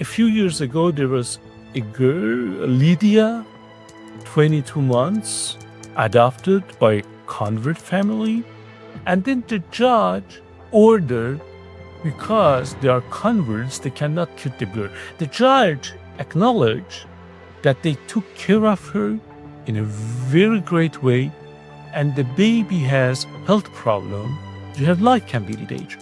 A few years ago, there was a girl, Lydia, 22 months, adopted by a convert family. And then the judge ordered, because they are converts, they cannot kill the girl. The judge acknowledged that they took care of her in a very great way, and the baby has health problem. Her life can be in danger.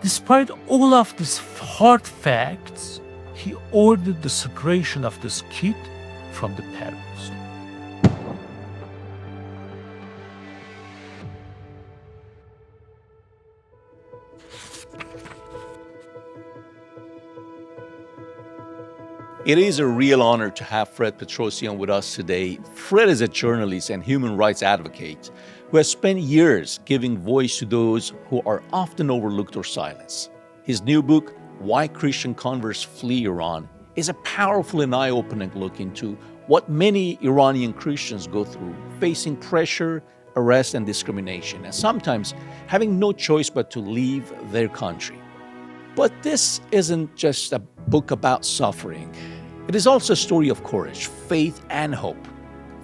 Despite all of these hard facts, he ordered the separation of this kid from the parents. It is a real honor to have Fred Petrossian with us today. Fred is a journalist and human rights advocate who has spent years giving voice to those who are often overlooked or silenced. His new book, Why Christian Converts Flee Iran, is a powerful and eye-opening look into what many Iranian Christians go through, facing pressure, arrest, and discrimination, and sometimes having no choice but to leave their country. But this isn't just a book about suffering. It is also a story of courage, faith, and hope.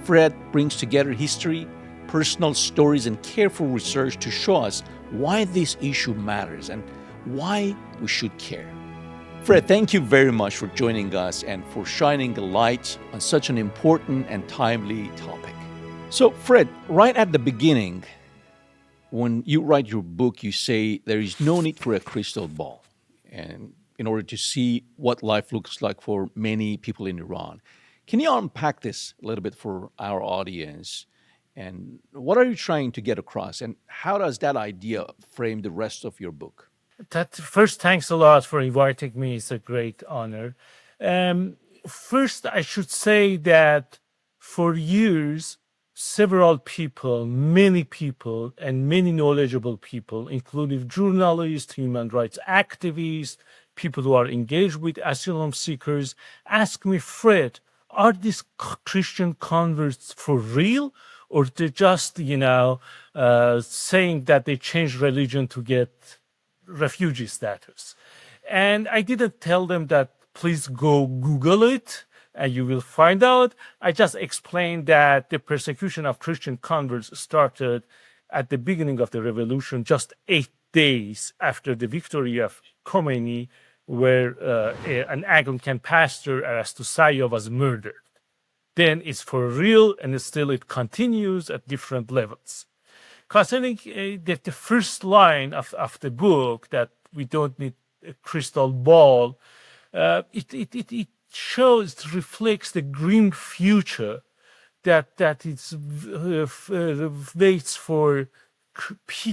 Fred brings together history, personal stories, and careful research to show us why this issue matters and why we should care. Fred, thank you very much for joining us and for shining a light on such an important and timely topic. So, Fred, right at the beginning, when you write your book, you say there is no need for a crystal ball and in order to see what life looks like for many people in Iran. Can you unpack this a little bit for our audience? And what are you trying to get across? And how does that idea frame the rest of your book? First, thanks a lot for inviting me. It's a great honor. First, I should say that for years, several people, many people, and many knowledgeable people, including journalists, human rights activists, people who are engaged with asylum seekers, ask me, Fred, are these Christian converts for real? Or they're just, saying that they changed religion to get refugee status? And I didn't tell them that, please go Google it and you will find out. I just explained that the persecution of Christian converts started at the beginning of the revolution, just 8 days after the victory of Khomeini, where an Anglican pastor, Apostasy, was murdered. Then it's for real, and still it continues at different levels. Concerning the first line of the book, that we don't need a crystal ball, it shows, it reflects the grim future that waits for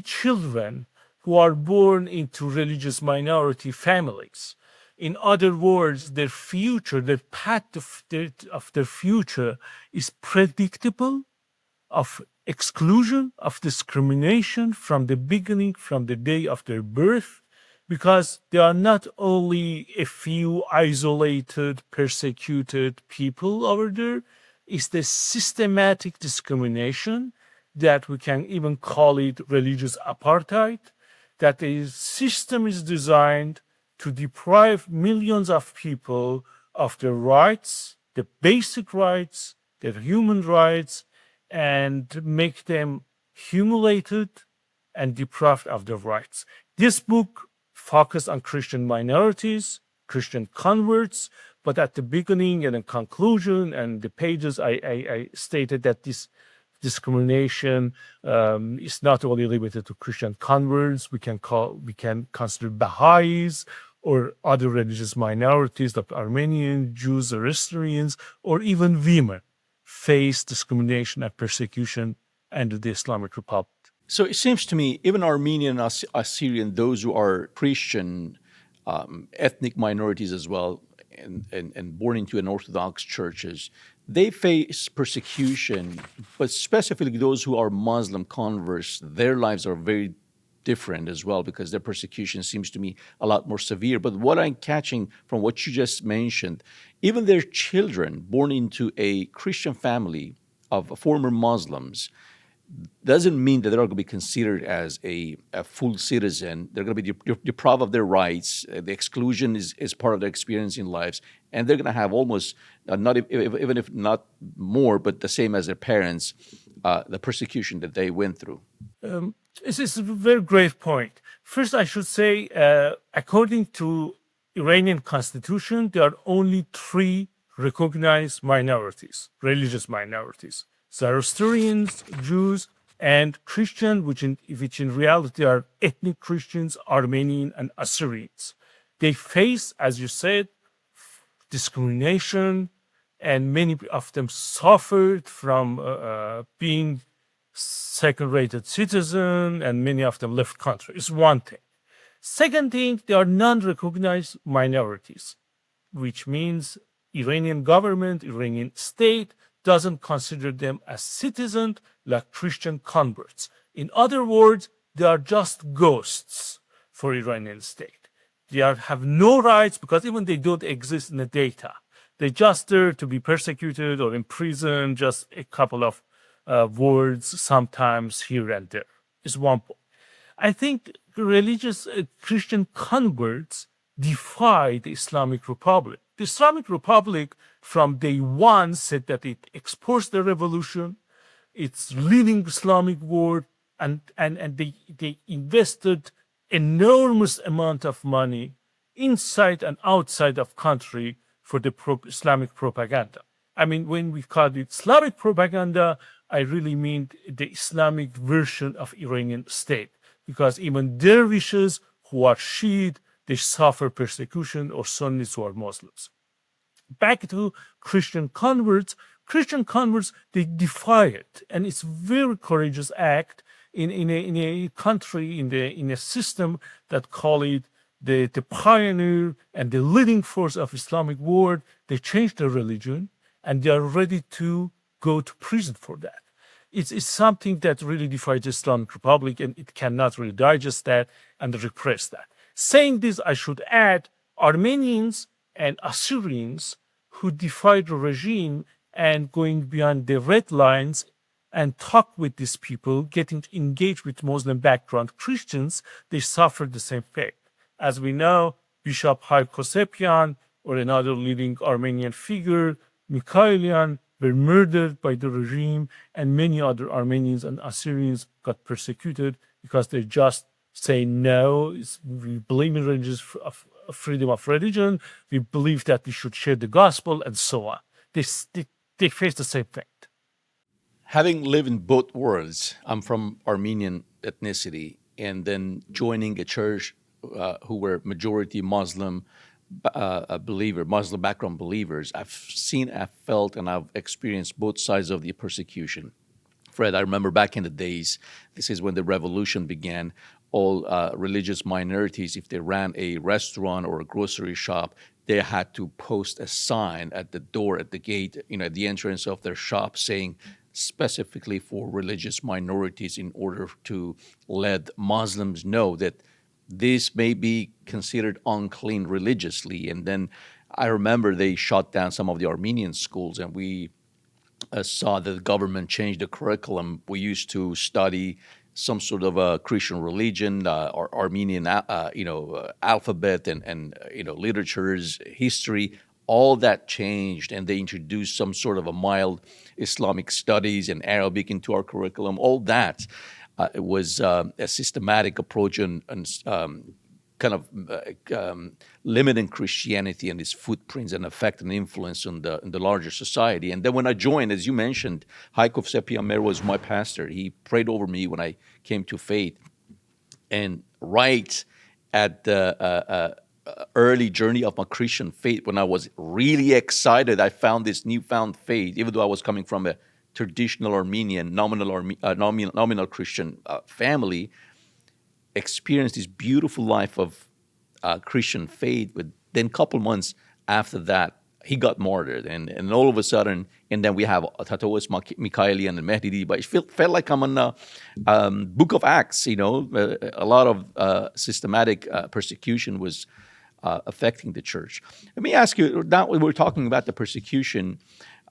children who are born into religious minority families. In other words, their future, their path of their future is predictable, of exclusion, of discrimination from the beginning, from the day of their birth, because they are not only a few isolated, persecuted people over there, it's the systematic discrimination that we can even call it religious apartheid, that the system is designed to deprive millions of people of their rights, the basic rights, their human rights, and make them humiliated and deprived of their rights. This book focused on Christian minorities, Christian converts, but at the beginning and in conclusion and the pages, I stated that this discrimination is not only limited to Christian converts. We can consider Baha'is or other religious minorities like Armenians, Jews, Zoroastrians, or even women face discrimination and persecution under the Islamic Republic. So it seems to me, even Armenian, Assyrian, those who are Christian, ethnic minorities as well, and born into an Orthodox churches, they face persecution, but specifically those who are Muslim converts, their lives are very different as well because their persecution seems to me a lot more severe. But what I'm catching from what you just mentioned, even their children born into a Christian family of former Muslims, doesn't mean that they're going to be considered as a full citizen. They're going to be deprived of their rights. The exclusion is part of their experience in lives, and they're going to have almost not even if not more, but the same as their parents, the persecution that they went through. This is a very great point. First, I should say, according to Iranian constitution, there are only three recognized minorities, religious minorities: Zoroastrians, Jews, and Christian, which in reality are ethnic Christians, Armenian, and Assyrians. They face, as you said, discrimination, and many of them suffered from being second-rated citizen, and many of them left country. It's one thing. Second thing, they are non-recognized minorities, which means Iranian government, Iranian state doesn't consider them as citizens like Christian converts. In other words, they are just ghosts for Iranian state. They have no rights because even they don't exist in the data. They're just there to be persecuted or imprisoned, just a couple of words sometimes here and there. Is one point. I think religious Christian converts defy the Islamic Republic. The Islamic Republic from day one said that it exports the revolution, it's leading Islamic world, and they invested enormous amount of money inside and outside of country for the Islamic propaganda. I mean, when we call it Islamic propaganda, I really mean the Islamic version of Iranian state, because even dervishes who are Shiite, they suffer persecution, or Sunnis who are Muslims. Back to Christian converts. Christian converts, they defy it, and it's a very courageous act in a country, in a system that call it the pioneer and the leading force of Islamic world. They changed their religion, and they are ready to go to prison for that. It's something that really defies the Islamic Republic, and it cannot really digest that and repress that. Saying this, I should add Armenians and Assyrians who defied the regime and going beyond the red lines and talk with these people, getting engaged with Muslim background Christians, they suffered the same fate. As we know, Bishop Haikosepian or another leading Armenian figure, Mikhailian, were murdered by the regime, and many other Armenians and Assyrians got persecuted because they just say no. We believe in freedom of religion. We believe that we should share the gospel, and so on. They face the same fate. Having lived in both worlds, I'm from Armenian ethnicity, and then joining a church who were majority Muslim Muslim background believers, I've seen, I've felt, and I've experienced both sides of the persecution. Fred, I remember back in the days, this is when the revolution began, all religious minorities, if they ran a restaurant or a grocery shop, they had to post a sign at the door, at the gate, at the entrance of their shop saying specifically for religious minorities in order to let Muslims know that this may be considered unclean religiously. And then I remember they shut down some of the Armenian schools, and we saw that the government changed the curriculum. We used to study some sort of a Christian religion, or Armenian, alphabet and literatures, history. All that changed, and they introduced some sort of a mild Islamic studies and Arabic into our curriculum. All that it was a systematic approach and limiting Christianity and its footprints and effect and influence on the larger society. And then when I joined, as you mentioned, Haikov Sepiamer was my pastor. He prayed over me when I came to faith. And right at the early journey of my Christian faith, when I was really excited, I found this newfound faith, even though I was coming from a traditional Armenian, nominal Christian family, experienced this beautiful life of Christian faith. But then a couple months after that, he got martyred. And all of a sudden, and then we have Tatois Mikhailian and Mehdi, but it felt like I'm in the Book of Acts, a lot of systematic persecution was affecting the church. Let me ask you, now we're talking about the persecution,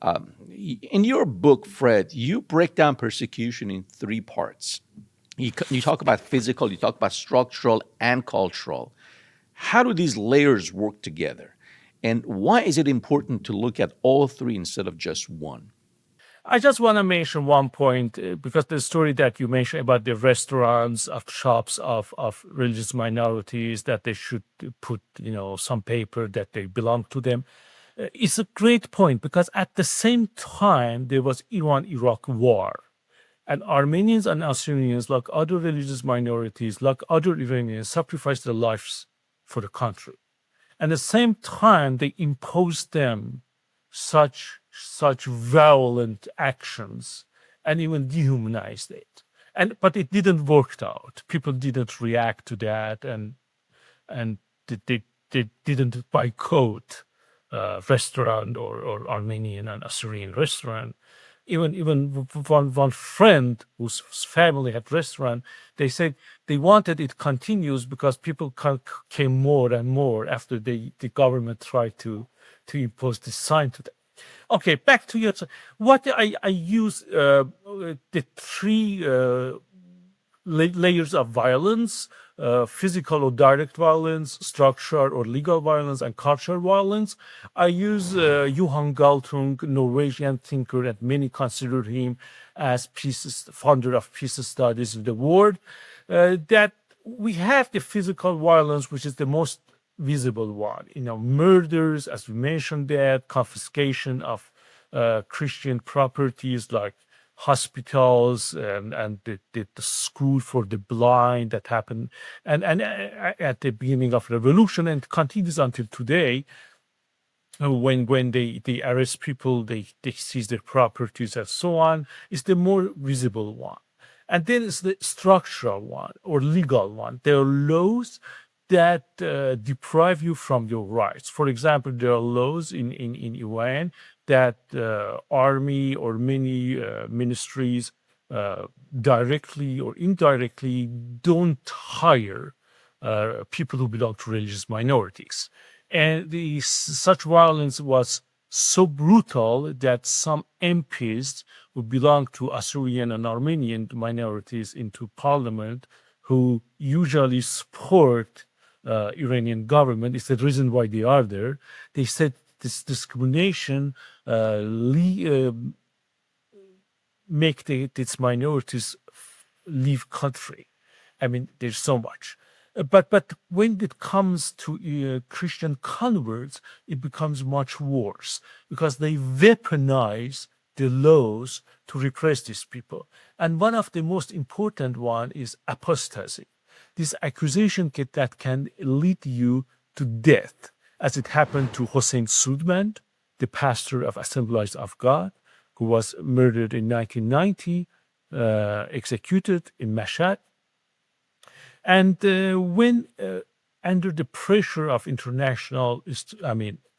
In your book, Fred, you break down persecution in three parts. You talk about physical, you talk about structural and cultural. How do these layers work together? And why is it important to look at all three instead of just one? I just want to mention one point because the story that you mentioned about the restaurants of shops of religious minorities that they should put some paper that they belong to them. It's a great point because at the same time there was Iran-Iraq war, and Armenians and Assyrians, like other religious minorities, like other Iranians, sacrificed their lives for the country. At the same time, they imposed them such violent actions and even dehumanized it. But it didn't work out. People didn't react to that, and they didn't boycott restaurant or Armenian and Assyrian restaurant. Even one friend whose family had restaurant, they said they wanted it continues because people came more and more after the government tried to impose this sign to them. Okay, back to your what I use the three layers of violence: physical or direct violence, structural or legal violence, and cultural violence. I use Johan Galtung, Norwegian thinker, and many consider him as founder of peace studies in the world. That we have the physical violence, which is the most visible one. Murders, as we mentioned, that confiscation of Christian properties like hospitals and the school for the blind that happened and at the beginning of revolution and continues until today. When they arrest people, they seize their properties and so on, is the more visible one. And then it's the structural one or legal one. There are laws that deprive you from your rights. For example, there are laws in Iran that army or many ministries directly or indirectly don't hire people who belong to religious minorities. And such violence was so brutal that some MPs who belong to Assyrian and Armenian minorities into parliament, who usually support Iranian government, is the reason why they are there. They said this discrimination make these minorities leave country. I mean, there's so much. But when it comes to Christian converts, it becomes much worse because they weaponize the laws to repress these people. And one of the most important one is apostasy. This accusation that can lead you to death, as it happened to Hossein Sudmand, the pastor of Assemblies of God, who was murdered in 1990, executed in Mashhad. And when under the pressure of international,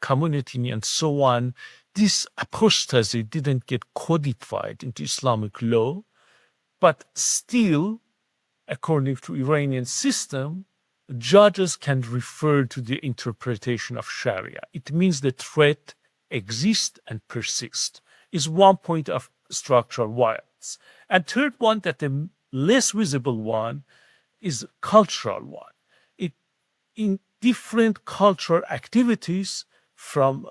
community and so on, this apostasy didn't get codified into Islamic law, but still, according to Iranian system, judges can refer to the interpretation of Sharia. It means the threat exists and persists. Is one point of structural violence. And third one, that the less visible one, is cultural one. In different cultural activities, from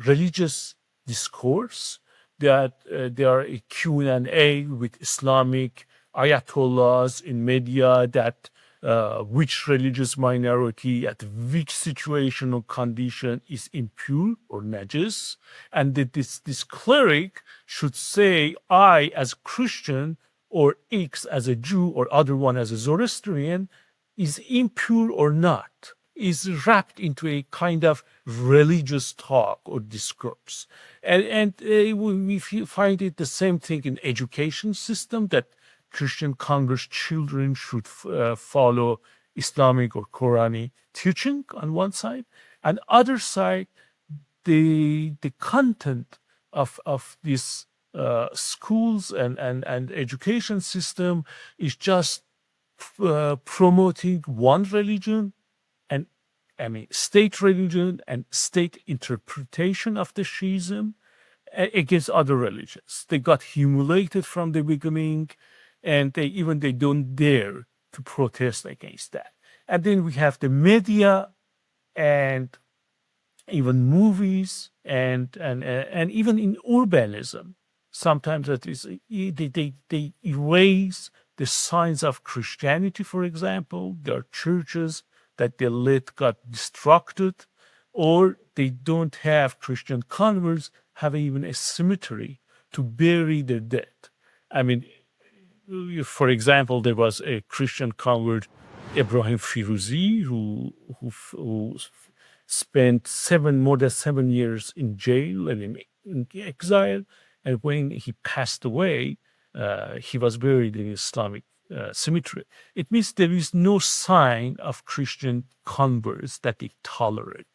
religious discourse, that there are a Q&A with Islamic ayatollahs in media, that which religious minority at which situational condition is impure or najis, and that this cleric should say, I as Christian or X as a Jew or other one as a Zoroastrian is impure or not, is wrapped into a kind of religious talk or discourse. And we find it the same thing in education system, that Christian converts children should follow Islamic or Quranic teaching on one side, and other side, the content of this schools and education system is just promoting one religion, and state religion and state interpretation of the Shiism, against other religions. They got humiliated from the beginning, and they don't dare to protest against that. And then we have the media and even movies and even in urbanism. Sometimes that is they erase the signs of Christianity. For example, there are churches that they let got destructed, or they don't have Christian converts have even a cemetery to bury their dead. I mean, for example, there was a Christian convert, Ebrahim Firoozi, who spent more than 7 years in jail and in exile. And when he passed away, he was buried in Islamic cemetery. It means there is no sign of Christian converts that they tolerate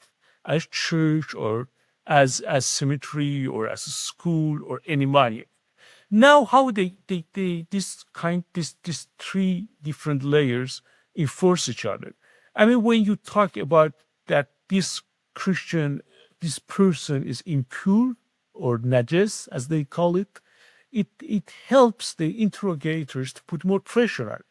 as church or as cemetery or as a school or any money. Now, how these three different layers enforce each other. I mean, when you talk about that this person is impure or najas, as they call it, it helps the interrogators to put more pressure on it.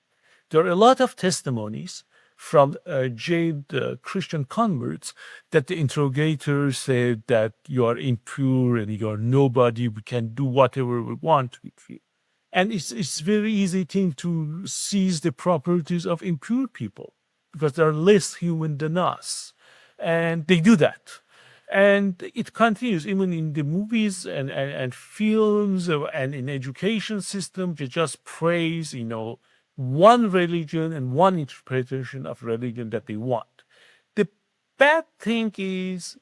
There are a lot of testimonies from jailed Christian converts that the interrogators said that you are impure and you are nobody. We can do whatever we want with you. And it's very easy thing to seize the properties of impure people because they're less human than us. And they do that. And it continues even in the movies and films and in education system. They just praise, one religion and one interpretation of religion that they want. The bad thing is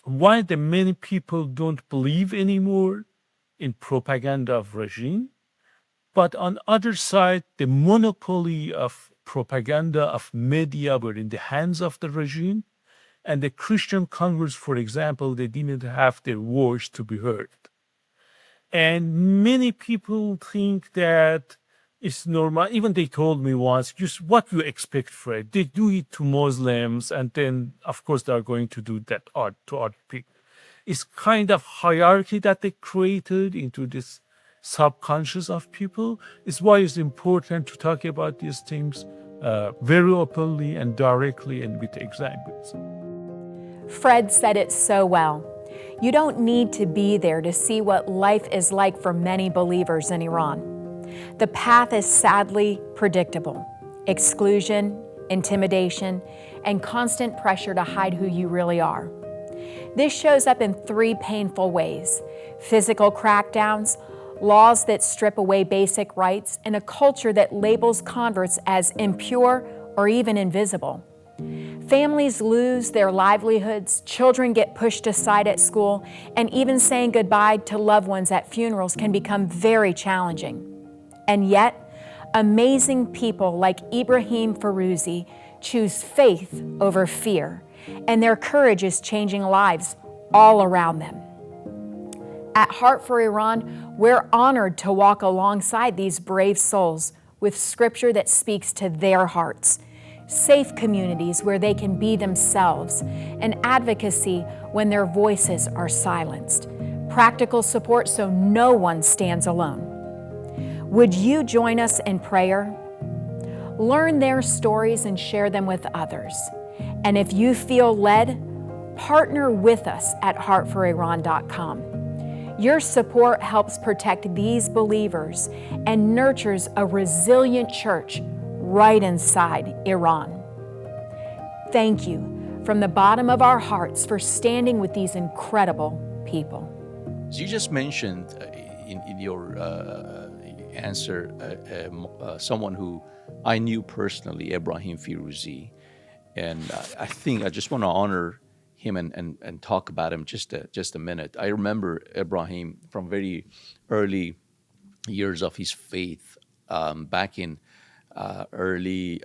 why the many people don't believe anymore in propaganda of regime, but on other side, the monopoly of propaganda of media were in the hands of the regime, and the Christian converts, for example, they didn't have their voice to be heard. And many people think that it's normal. Even they told me once, just what you expect, Fred. They do it to Muslims, and then, of course, they are going to do that to other people. It's kind of hierarchy that they created into this subconscious of people. It's why it's important to talk about these things very openly and directly and with examples. Fred said it so well. You don't need to be there to see what life is like for many believers in Iran. The path is sadly predictable. Exclusion, intimidation, and constant pressure to hide who you really are. This shows up in three painful ways: physical crackdowns, laws that strip away basic rights, and a culture that labels converts as impure or even invisible. Families lose their livelihoods, children get pushed aside at school, and even saying goodbye to loved ones at funerals can become very challenging. And yet, amazing people like Ebrahim Firoozi choose faith over fear, and their courage is changing lives all around them. At Heart for Iran, we're honored to walk alongside these brave souls with scripture that speaks to their hearts, safe communities where they can be themselves, and advocacy when their voices are silenced, practical support so no one stands alone. Would you join us in prayer? Learn their stories and share them with others. And if you feel led, partner with us at heartforiran.com. Your support helps protect these believers and nurtures a resilient church right inside Iran. Thank you from the bottom of our hearts for standing with these incredible people. As you just mentioned in your answer, someone who I knew personally, Ebrahim Firoozi, and I think I just want to honor him and talk about him just a minute. I remember Ebrahim from very early years of his faith, back in early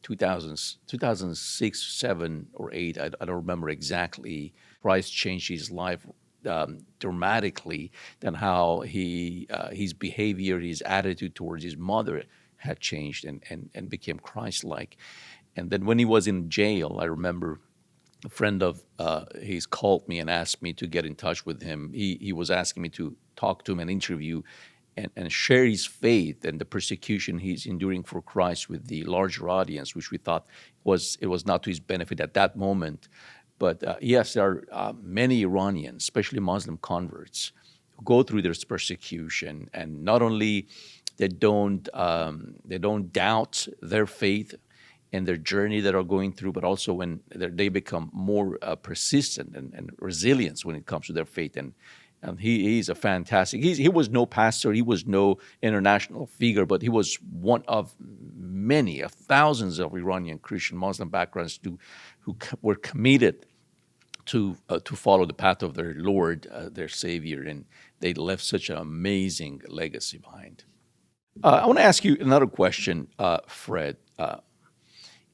2006, 7 or 8. I don't remember exactly. Christ changed his life dramatically than how his behavior, his attitude towards his mother had changed and became Christ-like. And then when he was in jail, I remember a friend of he's called me and asked me to get in touch with him. He was asking me to talk to him and interview and share his faith and the persecution he's enduring for Christ with the larger audience, which we thought was not to his benefit at that moment. But yes, there are many Iranians, especially Muslim converts, who go through this persecution, and not only they don't doubt their faith and their journey that are going through, but also when they become more persistent and resilient when it comes to their faith. And he's a fantastic. He was no pastor, he was no international figure, but he was one of many, of thousands of Iranian Christian Muslim backgrounds who were committed to follow the path of their Lord, their Savior, and they left such an amazing legacy behind. I want to ask you another question, Fred.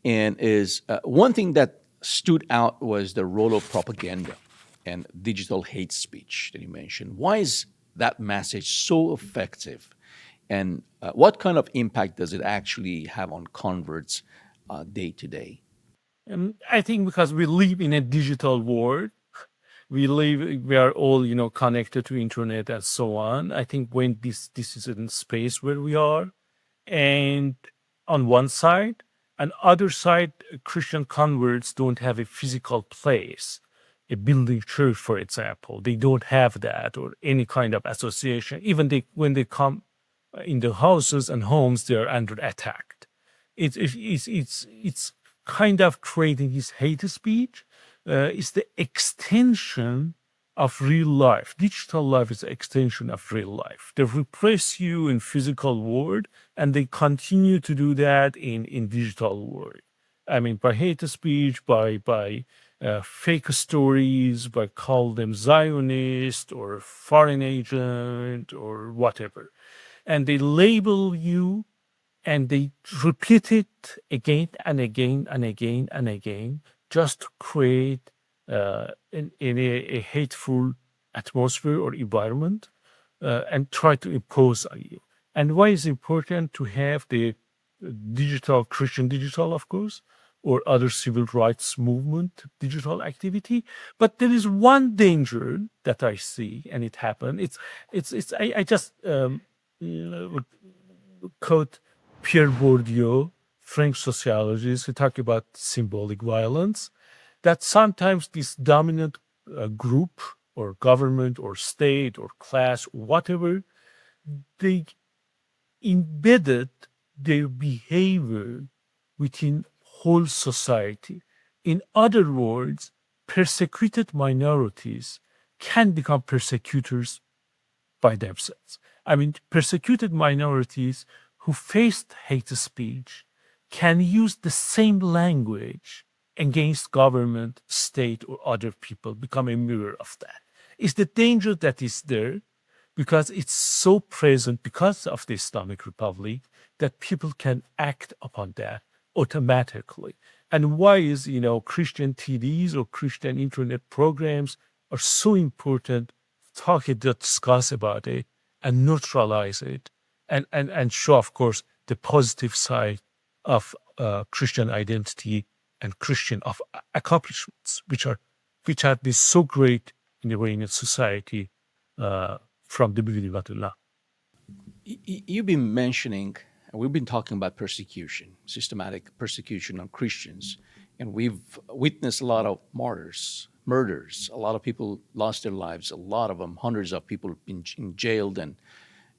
And is one thing that stood out was the role of propaganda and digital hate speech that you mentioned. Why is that message so effective? And what kind of impact does it actually have on converts day to day? I think because we live in a digital world, we are all connected to internet and so on. I think when this is in space where we are, and on one side, and other side, Christian converts don't have a physical place, a building church, for example. They don't have that or any kind of association. Even when they come in the houses and homes, they are under attack. It's kind of creating this hate speech. It's the extension of real life. Digital life is an extension of real life. They repress you in physical world, and they continue to do that in digital world. I mean, by hate speech, by fake stories, by call them Zionist or foreign agent or whatever. And they label you, and they repeat it again and again and again and again, just to create in a hateful atmosphere or environment, and try to impose on you. And why is it important to have the digital, Christian digital, of course, or other civil rights movement digital activity? But there is one danger that I see, and it happened. I just quote Pierre Bourdieu, French sociologist, who talk about symbolic violence, that sometimes this dominant group or government or state or class, whatever, they embedded their behavior within whole society. In other words, persecuted minorities can become persecutors by themselves. I mean, persecuted minorities who faced hate speech can use the same language against government, state, or other people, become a mirror of that. It's the danger that is there because it's so present because of the Islamic Republic that people can act upon that automatically. And why is, Christian TVs or Christian internet programs are so important, discuss about it and neutralize it and show, of course, the positive side of Christian identity and Christian of accomplishments, which have been so great in the Iranian society from the beginning of the law. You've been mentioning, and we've been talking about persecution, systematic persecution on Christians, and we've witnessed a lot of martyrs, murders. A lot of people lost their lives. A lot of them, hundreds of people, have been jailed and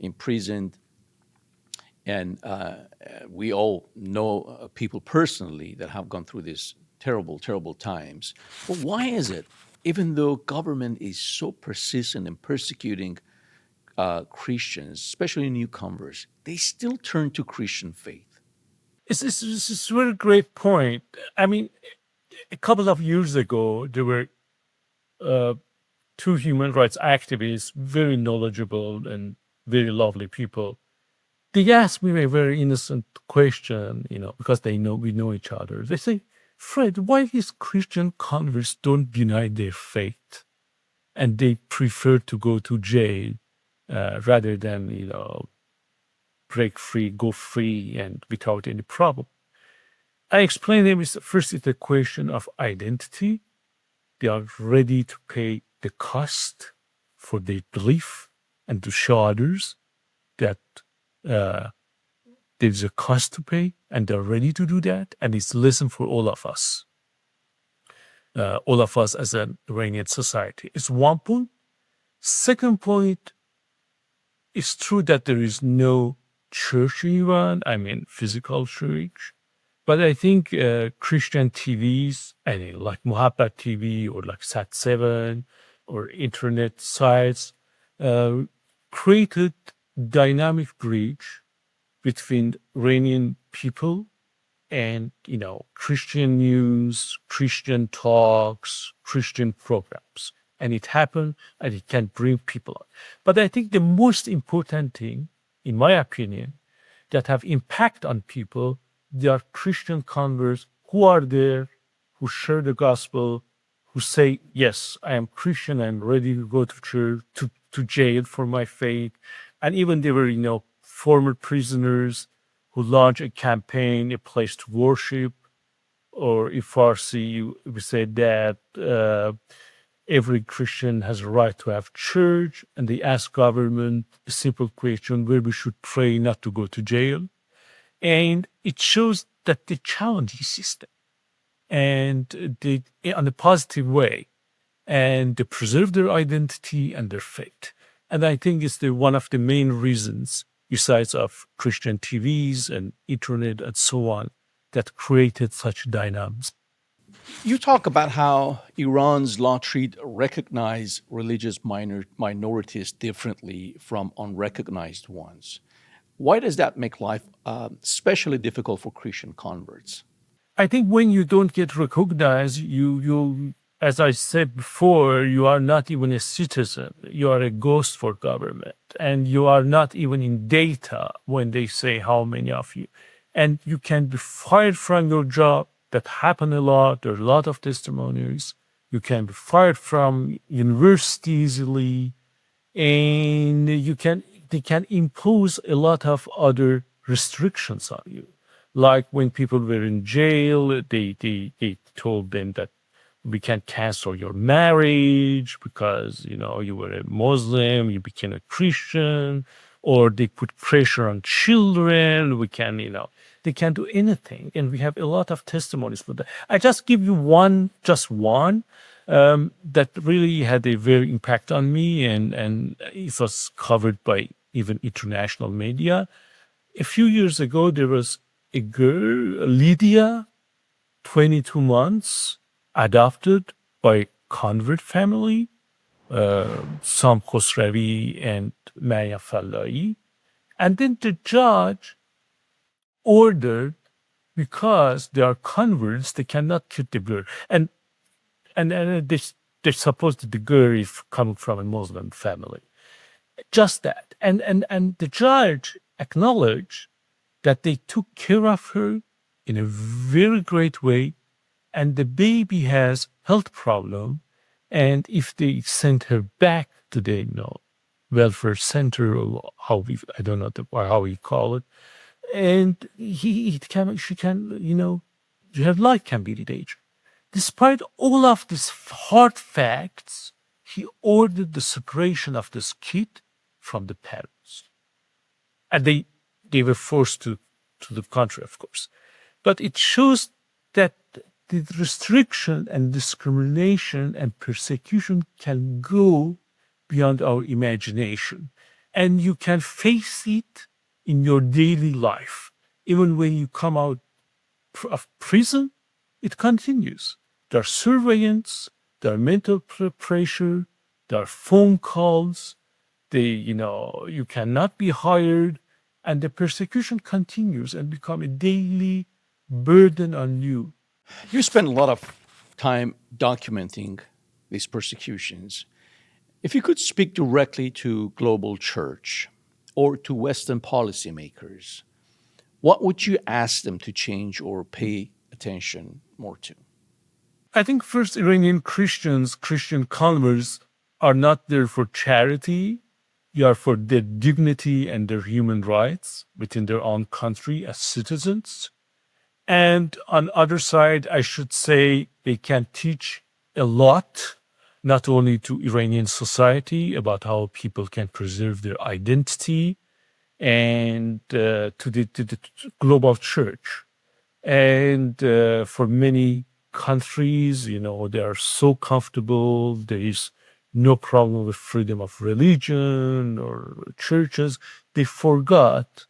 imprisoned. And we all know people personally that have gone through these terrible, terrible times. But why is it, even though government is so persistent in persecuting Christians, especially newcomers, they still turn to Christian faith? It's a very great point. I mean, a couple of years ago, there were two human rights activists, very knowledgeable and very lovely people. They asked me a very innocent question, because we know each other. They say, Fred, why these Christian converts don't deny their faith and they prefer to go to jail rather than, break free, go free and without any problem? I explained to them, first it's a question of identity they are ready to pay the cost for their belief and to show others that there's a cost to pay, and they're ready to do that. And it's a lesson for all of us as an Iranian society. It's one point. Second point, it's true that there is no church in Iran, I mean physical church, but I think Christian TVs, like Muhabbat TV or like Sat7 or internet sites, created dynamic bridge between Iranian people and, Christian news, Christian talks, Christian programs. And it happened, and it can bring people on. But I think the most important thing, in my opinion, that have impact on people, they are Christian converts who are there, who share the gospel, who say, yes, I am Christian, I'm ready to go to church, to jail for my faith. And even they were, former prisoners who launched a campaign, a place to worship, or in Farsi, we say that every Christian has a right to have church, and they ask government a simple question where we should pray not to go to jail. And it shows that they challenge the system and they in a positive way, and they preserve their identity and their faith. And I think it's one of the main reasons, besides of Christian TVs and internet and so on, that created such dynamics. You talk about how Iran's law treat recognized religious minorities differently from unrecognized ones. Why does that make life especially difficult for Christian converts? I think when you don't get recognized, you, as I said before, you are not even a citizen. You are a ghost for government, and you are not even in data when they say how many of you. And you can be fired from your job. That happen a lot. There are a lot of testimonies. You can be fired from university easily, and they can impose a lot of other restrictions on you. Like when people were in jail, they told them that we can cancel your marriage because you were a Muslim, you became a Christian, or they put pressure on children. We can they can do anything, and we have a lot of testimonies for that. I just give you one that really had a very impact on me, and it was covered by even international media. A few years ago, there was a girl, Lydia, 22 months, adopted by convert family, Sam Khosravi and Maya Fallahi. And then the judge ordered, because they are converts, they cannot kill the girl. And they suppose that the girl is coming from a Muslim family. Just that. And the judge acknowledged that they took care of her in a very great way, and the baby has health problem, and if they send her back to the welfare center, or I don't know how we call it, and she can her life can be endangered. Despite all of these hard facts, he ordered the separation of this kid from the parents, and they were forced to the country, of course. But it shows that the restriction and discrimination and persecution can go beyond our imagination, and you can face it in your daily life. Even when you come out of prison, it continues. There are surveillance, there are mental pressure, there are phone calls, you cannot be hired, and the persecution continues and become a daily burden on you. You spend a lot of time documenting these persecutions. If you could speak directly to global church or to Western policymakers, what would you ask them to change or pay attention more to? I think first, Iranian Christian converts are not there for charity. They are for their dignity and their human rights within their own country as citizens. And on the other side, I should say they can teach a lot, not only to Iranian society about how people can preserve their identity, and to the global church. And for many countries, they are so comfortable. There is no problem with freedom of religion or churches. They forgot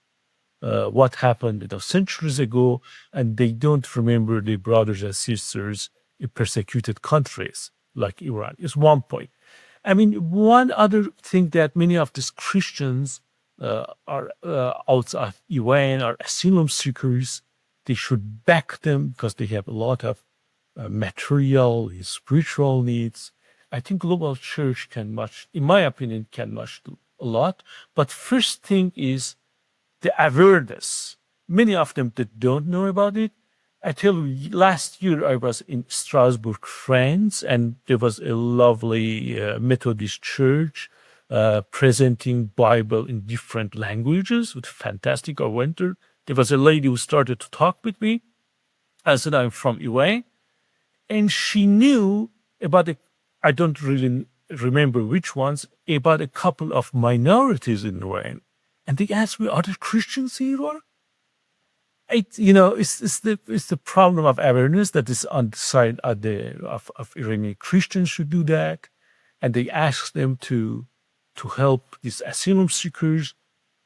what happened centuries ago, and they don't remember their brothers and sisters in persecuted countries like Iran. Is one point. I mean, one other thing that many of these Christians are outside Iran are asylum seekers. They should back them because they have a lot of material, spiritual needs. I think global church can much, in my opinion, can much do a lot. But first thing is the awareness. Many of them that don't know about it. I tell you, last year I was in Strasbourg, France, and there was a lovely Methodist church presenting Bible in different languages with fantastic. I went there. There was a lady who started to talk with me. I said, I'm from Iran. And she knew about I don't really remember which ones, about a couple of minorities in Iran. And they asked me, are there Christians in Iran? It's the problem of awareness that is on the side of Iranian Christians should do that. And they asked them to help these asylum seekers,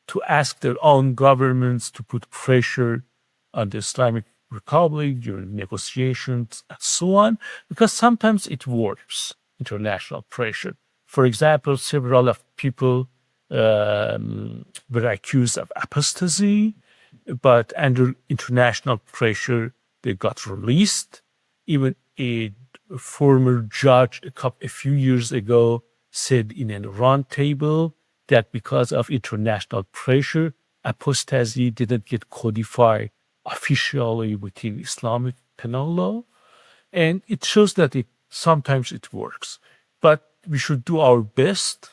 to ask their own governments to put pressure on the Islamic Republic during negotiations and so on, because sometimes it works, international pressure. For example, several of people were accused of apostasy, but under international pressure, they got released. Even a former judge a few years ago said in a round table that because of international pressure, apostasy didn't get codified officially within Islamic penal law. And it shows that sometimes it works. But we should do our best,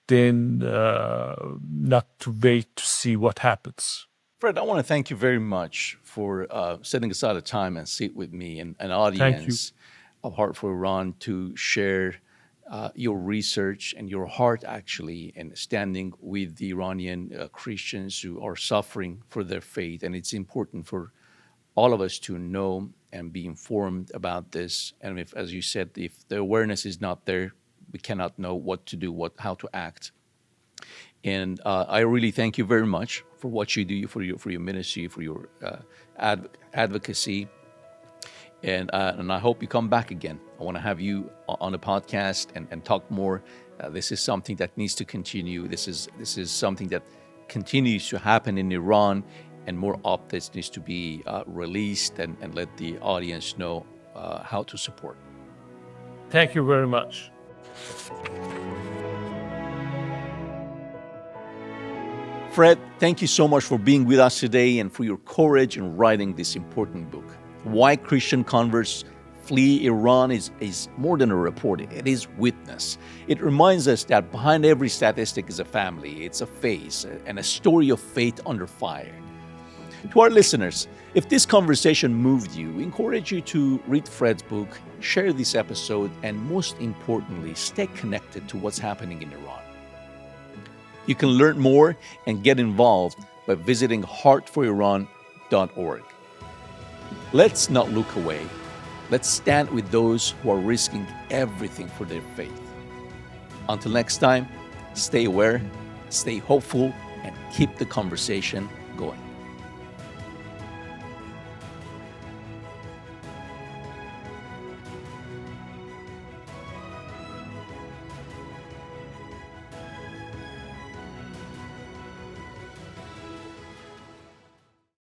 then not to wait to see what happens. Fred, I want to thank you very much for setting aside a time and sit with me and an audience of Heart for Iran to share your research and your heart, actually, and standing with the Iranian Christians who are suffering for their faith. And it's important for all of us to know and be informed about this. And if, as you said, if the awareness is not there, we cannot know what to do, how to act. And I really thank you very much for what you do, for your ministry, for your advocacy. And I hope you come back again. I want to have you on the podcast and talk more. This is something that needs to continue. This is something that continues to happen in Iran, and more of this needs to be released and let the audience know how to support. Thank you very much. Fred, thank you so much for being with us today and for your courage in writing this important book. Why Christian Converts Flee Iran is more than a report, it is witness. It reminds us that behind every statistic is a family, it's a face, and a story of faith under fire. To our listeners, if this conversation moved you, we encourage you to read Fred's book, share this episode, and most importantly, stay connected to what's happening in Iran. You can learn more and get involved by visiting heartforiran.org. Let's not look away. Let's stand with those who are risking everything for their faith. Until next time, stay aware, stay hopeful, and keep the conversation going.